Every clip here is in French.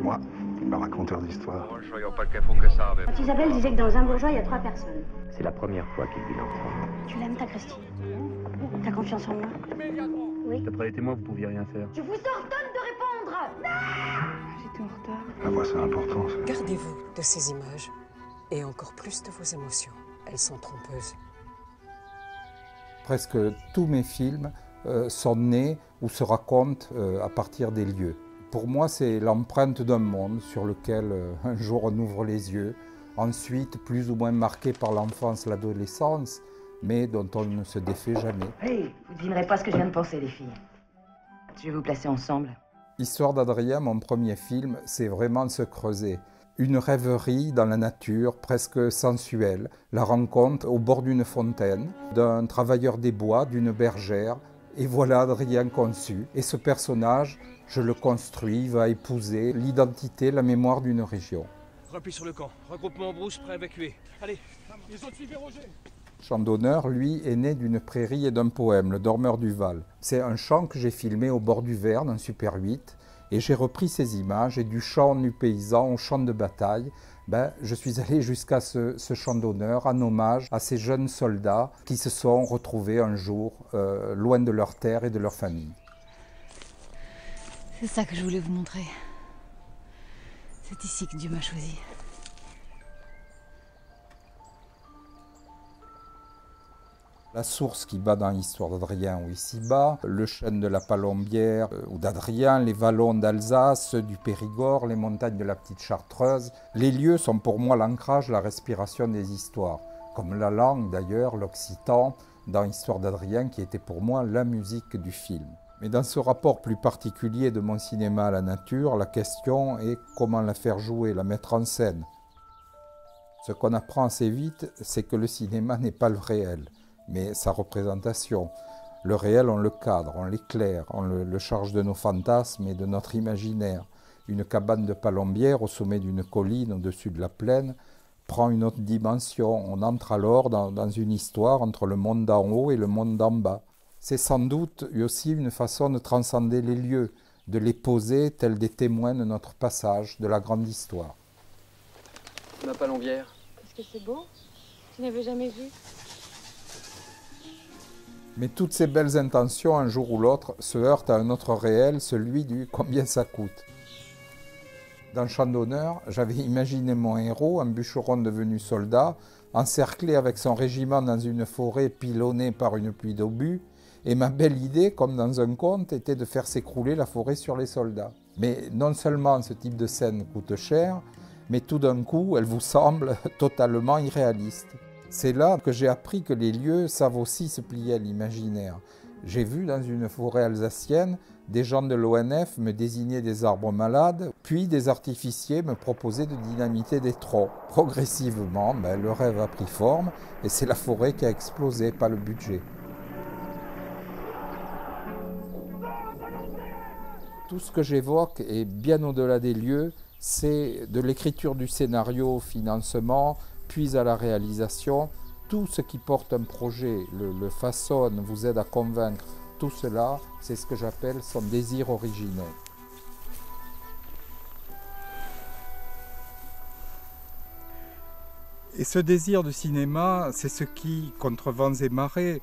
moi, le raconteur d'histoire. Je voyais pas le cafou que ça. Mais... Isabelle disait que dans un bourgeois, il y a 3 personnes. C'est la première fois qu'il vit l'enfant. Tu l'aimes, ta Christine? T'as confiance en moi? Oui. D'après les témoins, vous pouviez rien faire. Je vous ordonne de répondre! Non! J'étais en retard. La voix, c'est important, ça. Gardez-vous de ces images et encore plus de vos émotions. Elles sont trompeuses. Presque tous mes films sont nés ou se racontent à partir des lieux. Pour moi, c'est l'empreinte d'un monde sur lequel un jour on ouvre les yeux, ensuite plus ou moins marqué par l'enfance, l'adolescence, mais dont on ne se défait jamais. Hey, vous devinerez pas ce que je viens de penser, les filles. Je vais vous placer ensemble. Histoire d'Adrien, mon premier film, c'est vraiment se creuser. Une rêverie dans la nature, presque sensuelle. La rencontre au bord d'une fontaine, d'un travailleur des bois, d'une bergère. Et voilà Adrien conçu. Et ce personnage, je le construis, va épouser l'identité, la mémoire d'une région. Repli sur le camp. Regroupement en brousse, prêt à évacuer. Allez, les autres suivez Roger. Chandonneur, lui, est né d'une prairie et d'un poème, Le Dormeur du Val. C'est un chant que j'ai filmé au bord du Verne, en Super 8, et j'ai repris ces images, et du chant nu paysan au chant de bataille, je suis allé jusqu'à ce chant d'honneur, en hommage à ces jeunes soldats qui se sont retrouvés un jour loin de leur terre et de leur famille. C'est ça que je voulais vous montrer. C'est ici que Dieu m'a choisi. La source qui bat dans l'histoire d'Adrien ou ici-bas, le chêne de la Palombière ou d'Adrien, les vallons d'Alsace, ceux du Périgord, les montagnes de la Petite Chartreuse. Les lieux sont pour moi l'ancrage, la respiration des histoires. Comme la langue d'ailleurs, l'occitan, dans l'histoire d'Adrien qui était pour moi la musique du film. Mais dans ce rapport plus particulier de mon cinéma à la nature, la question est comment la faire jouer, la mettre en scène. Ce qu'on apprend assez vite, c'est que le cinéma n'est pas le réel, mais sa représentation. Le réel, on le cadre, on l'éclaire, on le charge de nos fantasmes et de notre imaginaire. Une cabane de Palombière au sommet d'une colline au-dessus de la plaine prend une autre dimension. On entre alors dans une histoire entre le monde d'en haut et le monde d'en bas. C'est sans doute aussi une façon de transcender les lieux, de les poser tels des témoins de notre passage, de la grande histoire. Ma Palombière. Est-ce que c'est beau? Tu n'avais jamais vu? Mais toutes ces belles intentions, un jour ou l'autre, se heurtent à un autre réel, celui du combien ça coûte. Dans Chant d'honneur, j'avais imaginé mon héros, un bûcheron devenu soldat, encerclé avec son régiment dans une forêt pilonnée par une pluie d'obus, et ma belle idée, comme dans un conte, était de faire s'écrouler la forêt sur les soldats. Mais non seulement ce type de scène coûte cher, mais tout d'un coup, elle vous semble totalement irréaliste. C'est là que j'ai appris que les lieux savent aussi se plier à l'imaginaire. J'ai vu dans une forêt alsacienne des gens de l'ONF me désigner des arbres malades, puis des artificiers me proposer de dynamiter des troncs. Progressivement, le rêve a pris forme et c'est la forêt qui a explosé, pas le budget. Tout ce que j'évoque est bien au-delà des lieux, c'est de l'écriture du scénario au financement, puis à la réalisation, tout ce qui porte un projet, le façonne, vous aide à convaincre, tout cela, c'est ce que j'appelle son désir originel. Et ce désir de cinéma, c'est ce qui, contre vents et marées,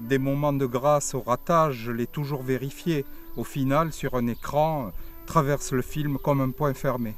des moments de grâce au ratage, je l'ai toujours vérifié, au final, sur un écran, traverse le film comme un point fermé.